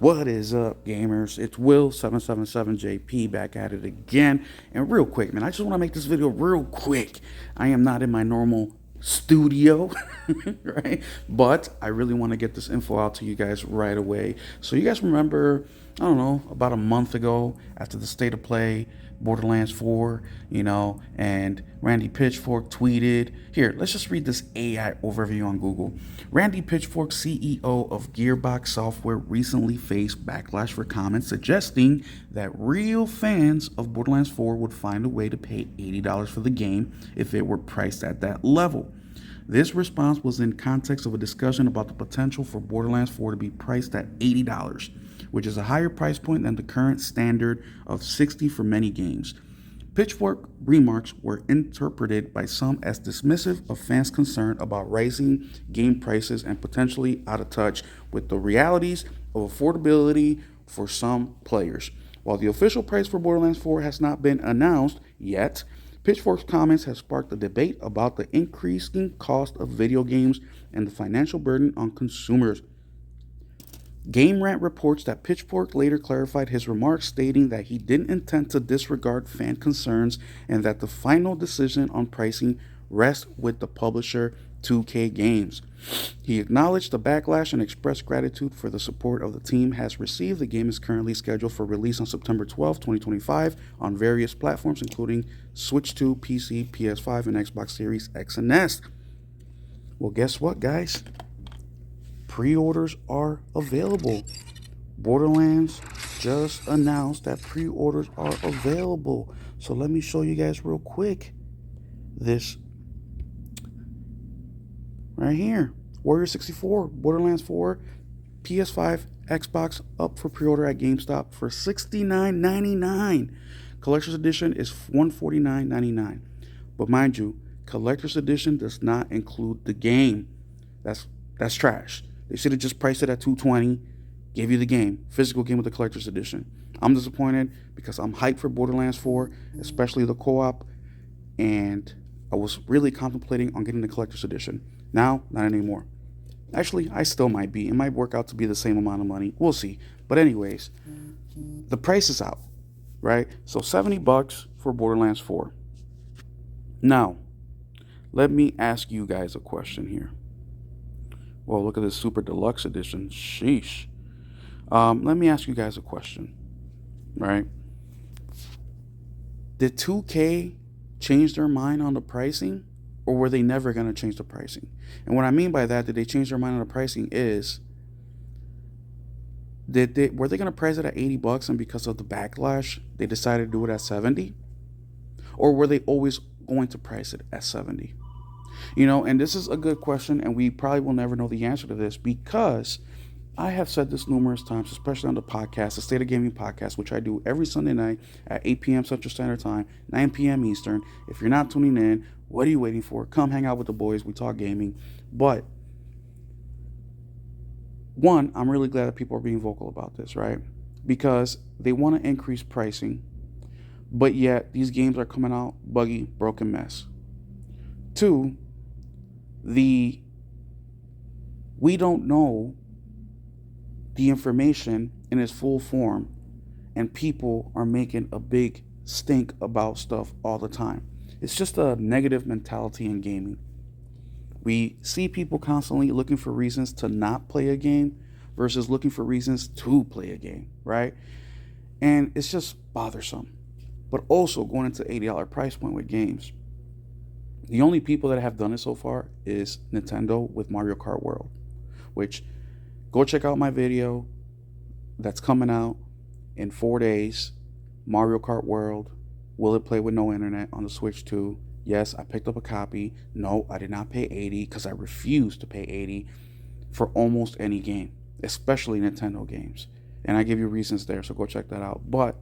What is up, gamers? It's Will777JP back at it again. And real quick, man, I just want to make this video real quick. I am not in my normal studio, right? But I really want to get this info out to you guys right away. So you guys remember, I don't know, about a month ago after the state of play, Borderlands 4, and Randy Pitchfork tweeted. Here, let's just read this AI overview on Google. Randy Pitchfork, CEO of Gearbox Software, recently faced backlash for comments suggesting that real fans of Borderlands 4 would find a way to pay $80 for the game if it were priced at that level. This response was in context of a discussion about the potential for Borderlands 4 to be priced at $80, which is a higher price point than the current standard of $60 for many games. Pitchfork remarks were interpreted by some as dismissive of fans' concern about rising game prices and potentially out of touch with the realities of affordability for some players. While the official price for Borderlands 4 has not been announced yet, Pitchfork's comments have sparked a debate about the increasing cost of video games and the financial burden on consumers. Game Rant reports that Pitchfork later clarified his remarks, stating that he didn't intend to disregard fan concerns and that the final decision on pricing rests with the publisher 2K Games. He acknowledged the backlash and expressed gratitude for the support of the team has received. The game is currently scheduled for release on September 12, 2025 on various platforms including Switch 2, PC, PS5, and Xbox Series X and S. Well, guess what, guys? Pre-orders are available. Borderlands just announced that pre-orders are available. So let me show you guys real quick this right here. Warrior 64, Borderlands 4, PS5, Xbox up for pre-order at GameStop for $69.99. Collector's Edition is $149.99. But mind you, Collector's Edition does not include the game. That's trash. They should have just priced it at $220, gave you the game, physical game with the Collector's Edition. I'm disappointed because I'm hyped for Borderlands 4, especially the co-op, and I was really contemplating on getting the Collector's Edition. Now, not anymore. Actually, I still might be. It might work out to be the same amount of money. We'll see. But anyways, the price is out, right? So $70 for Borderlands 4. Now, let me ask you guys a question here. Well, look at this Super Deluxe Edition. Sheesh. Let me ask you guys a question, right? Did 2K change their mind on the pricing, or were they never going to change the pricing? And what I mean by that, did they change their mind on the pricing is, were they going to price it at $80 and because of the backlash, they decided to do it at $70? Or were they always going to price it at $70? And this is a good question, and we probably will never know the answer to this because I have said this numerous times, especially on the podcast, the State of Gaming podcast, which I do every Sunday night at 8 p.m. Central Standard Time, 9 p.m. Eastern. If you're not tuning in, what are you waiting for? Come hang out with the boys. We talk gaming. But, one, I'm really glad that people are being vocal about this, right? Because they want to increase pricing, but yet these games are coming out buggy, broken mess. Two, we don't know the information in its full form, and people are making a big stink about stuff all the time. It's just a negative mentality in gaming. We see people constantly looking for reasons to not play a game versus looking for reasons to play a game, right? And it's just bothersome. But also going into $80 price point with games. The only people that have done it so far is Nintendo with Mario Kart World, which, go check out my video that's coming out in 4 days. Mario Kart World, will it play with no internet on the Switch 2? Yes, I picked up a copy. No, I did not pay $80 because I refuse to pay $80 for almost any game, especially Nintendo games. And I give you reasons there, so go check that out. But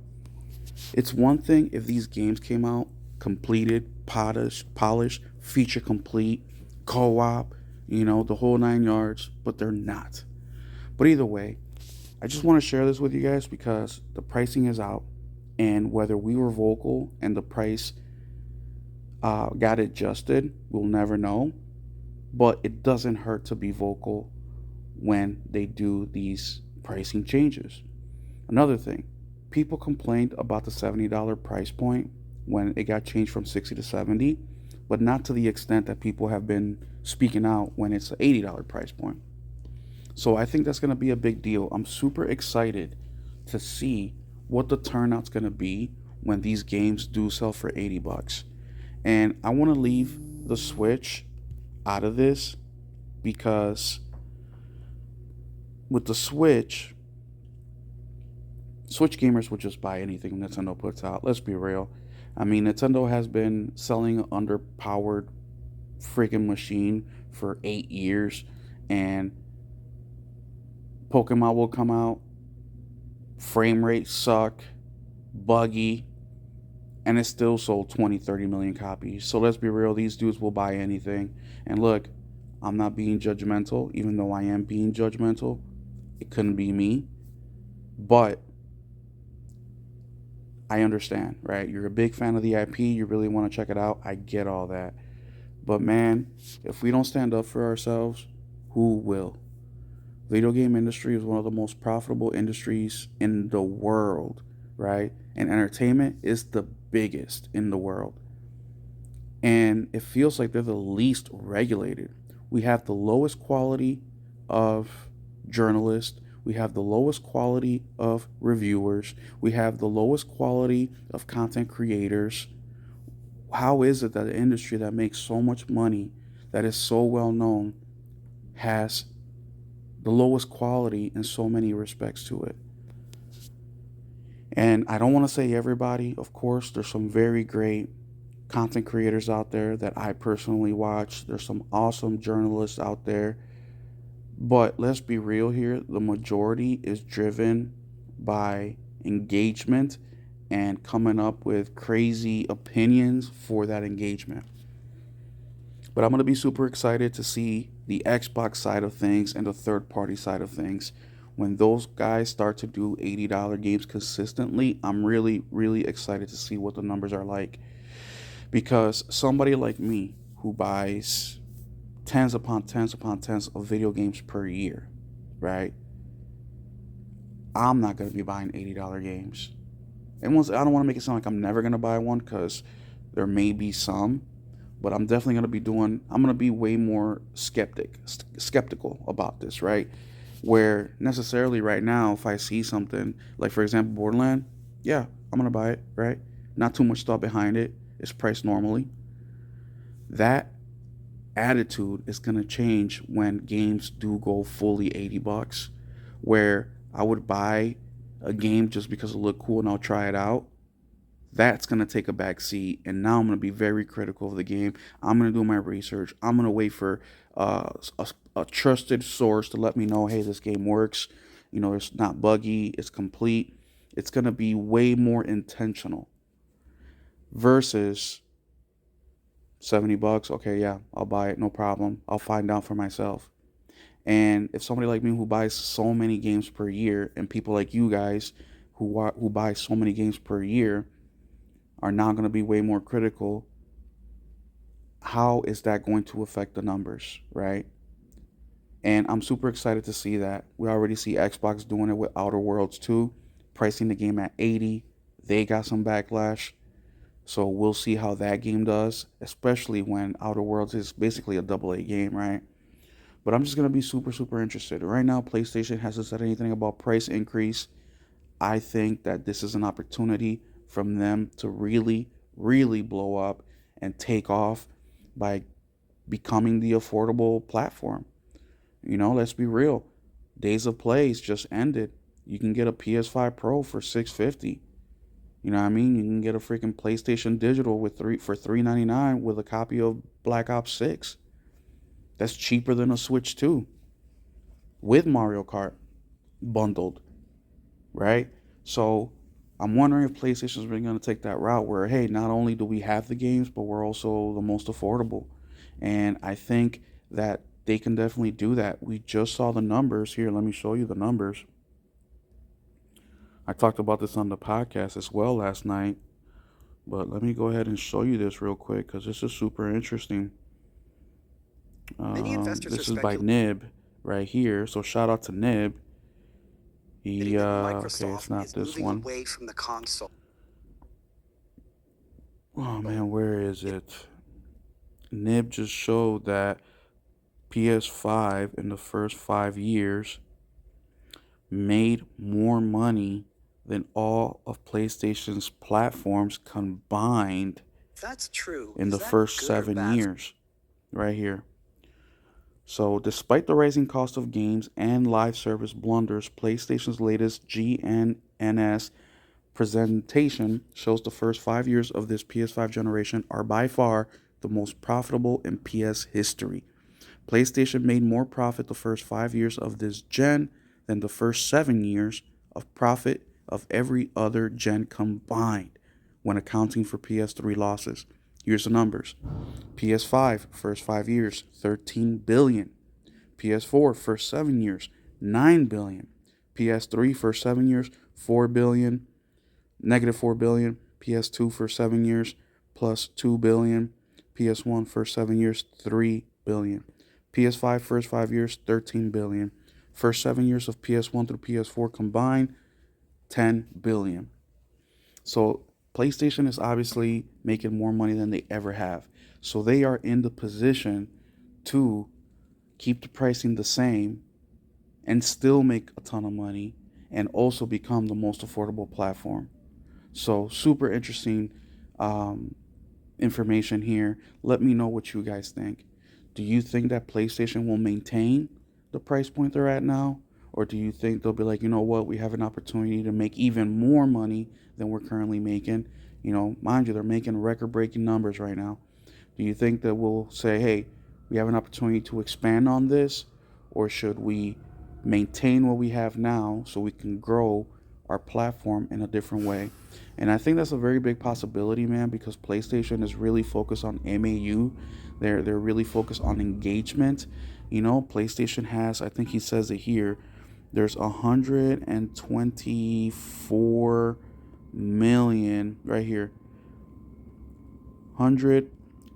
it's one thing if these games came out completed, polished, feature complete, co-op, the whole 9 yards, but they're not. But either way, I just want to share this with you guys because the pricing is out, and whether we were vocal and the price got adjusted, we'll never know. But it doesn't hurt to be vocal when they do these pricing changes. Another thing, people complained about the $70 price point when it got changed from 60 to 70, but not to the extent that people have been speaking out when it's an $80 price point. So I think that's going to be a big deal. I'm super excited to see what the turnout's going to be when these games do sell for 80 bucks. And I want to leave the Switch out of this because with the Switch gamers would just buy anything Nintendo puts out. Let's be real. I mean, Nintendo has been selling an underpowered freaking machine for 8 years, and Pokemon will come out, frame rates suck, buggy, and it still sold 20, 30 million copies. So let's be real, these dudes will buy anything. And look, I'm not being judgmental, even though I am being judgmental. It couldn't be me. But I understand, right? You're a big fan of the IP, you really want to check it out. I get all that. But man, if we don't stand up for ourselves, who will? Video game industry is one of the most profitable industries in the world, right? And entertainment is the biggest in the world. And it feels like they're the least regulated. We have the lowest quality of journalists. We have the lowest quality of reviewers. We have the lowest quality of content creators. How is it that an industry that makes so much money, that is so well known, has the lowest quality in so many respects to it? And I don't want to say everybody, of course. There's some very great content creators out there that I personally watch. There's some awesome journalists out there. But let's be real here, the majority is driven by engagement and coming up with crazy opinions for that engagement. But I'm going to be super excited to see the Xbox side of things and the third party side of things. When those guys start to do $80 games consistently, I'm really, really excited to see what the numbers are like. Because somebody like me who buys tens upon tens upon tens of video games per year, right? I'm not going to be buying $80 games. And once, I don't want to make it sound like I'm never going to buy one, because there may be some, but I'm definitely going to be I'm going to be way more skeptical about this, right? Where necessarily right now, if I see something, like for example, Borderlands, yeah, I'm going to buy it, right? Not too much thought behind it. It's priced normally. That attitude is going to change when games do go fully 80 bucks, where I would buy a game just because it looked cool and I'll try it out. That's going to take a back seat, and now I'm going to be very critical of the game. I'm going to do my research. I'm going to wait for a trusted source to let me know, hey, this game works. You know, it's not buggy. It's complete. It's going to be way more intentional versus 70 bucks. Okay, yeah, I'll buy it. No problem. I'll find out for myself. And if somebody like me who buys so many games per year, and people like you guys who buy so many games per year are now going to be way more critical, how is that going to affect the numbers, right? And I'm super excited to see that. We already see Xbox doing it with Outer Worlds 2, pricing the game at 80. They got some backlash. So we'll see how that game does, especially when Outer Worlds is basically a AA game, right? But I'm just going to be super, super interested. Right now, PlayStation hasn't said anything about price increase. I think that this is an opportunity from them to really, really blow up and take off by becoming the affordable platform. You know, let's be real. Days of Plays just ended. You can get a PS5 Pro for $650. You know what I mean? You can get a freaking PlayStation Digital for $399 with a copy of Black Ops 6. That's cheaper than a Switch 2 with Mario Kart bundled, right? So I'm wondering if PlayStation is really going to take that route where, hey, not only do we have the games, but we're also the most affordable. And I think that they can definitely do that. We just saw the numbers here. Let me show you the numbers. I talked about this on the podcast as well last night, but let me go ahead and show you this real quick because this is super interesting. This is by Nib right here, so shout out to Nib. Yeah, okay, it's not this one. Oh man, where is it? Nib just showed that PS5 in the first 5 years made more money than all of PlayStation's platforms combined in the first 7 years. Right here. So, despite the rising cost of games and live service blunders, PlayStation's latest GNNS presentation shows the first 5 years of this PS5 generation are by far the most profitable in PS history. PlayStation made more profit the first 5 years of this gen than the first 7 years of profit of every other gen combined when accounting for PS3 losses. Here's the numbers. PS5 first 5 years, 13 billion. PS4 first 7 years, 9 billion. PS3 first 7 years, 4 billion, negative 4 billion. PS2 first 7 years, plus 2 billion. PS1 first 7 years, 3 billion. PS5 first 5 years, 13 billion. First 7 years of PS1 through PS4 combined, 10 billion. So PlayStation is obviously making more money than they ever have. So they are in the position to keep the pricing the same and still make a ton of money and also become the most affordable platform. So super interesting information here. Let me know what you guys think. Do you think that PlayStation will maintain the price point they're at now? Or do you think they'll be like, you know what, we have an opportunity to make even more money than we're currently making? You know, mind you, they're making record breaking numbers right now. Do you think that we'll say, hey, we have an opportunity to expand on this? Or should we maintain what we have now so we can grow our platform in a different way? And I think that's a very big possibility, man, because PlayStation is really focused on MAU. They're really focused on engagement. You know, PlayStation has, I think he says it here, there's 124 million right here. 100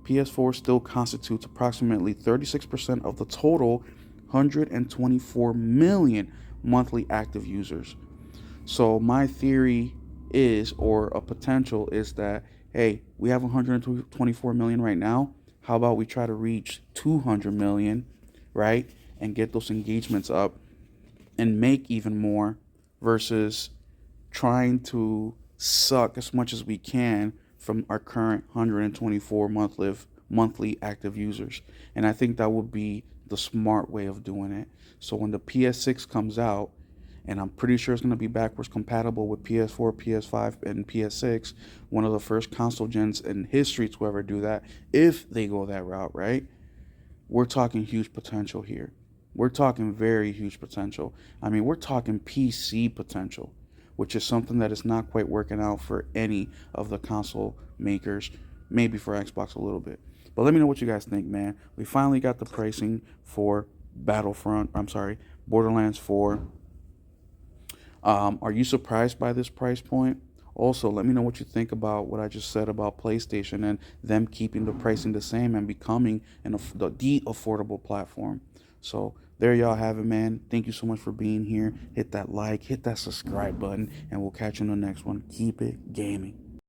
PS4 still constitutes approximately 36% of the total 124 million monthly active users. So my theory is, or a potential is that, hey, we have 124 million right now. How about we try to reach 200 million, right? And get those engagements up and make even more versus trying to suck as much as we can from our current 124 monthly active users. And I think that would be the smart way of doing it. So when the PS6 comes out, and I'm pretty sure it's going to be backwards compatible with PS4, PS5, and PS6, one of the first console gens in history to ever do that, if they go that route, right? We're talking huge potential here. We're talking very huge potential. I mean, we're talking PC potential, which is something that is not quite working out for any of the console makers, maybe for Xbox a little bit. But let me know what you guys think, man. We finally got the pricing for Borderlands 4. Are you surprised by this price point? Also, let me know what you think about what I just said about PlayStation and them keeping the pricing the same and becoming the affordable platform. So there y'all have it, man. Thank you so much for being here. Hit that like, hit that subscribe button, and we'll catch you in the next one. Keep it gaming.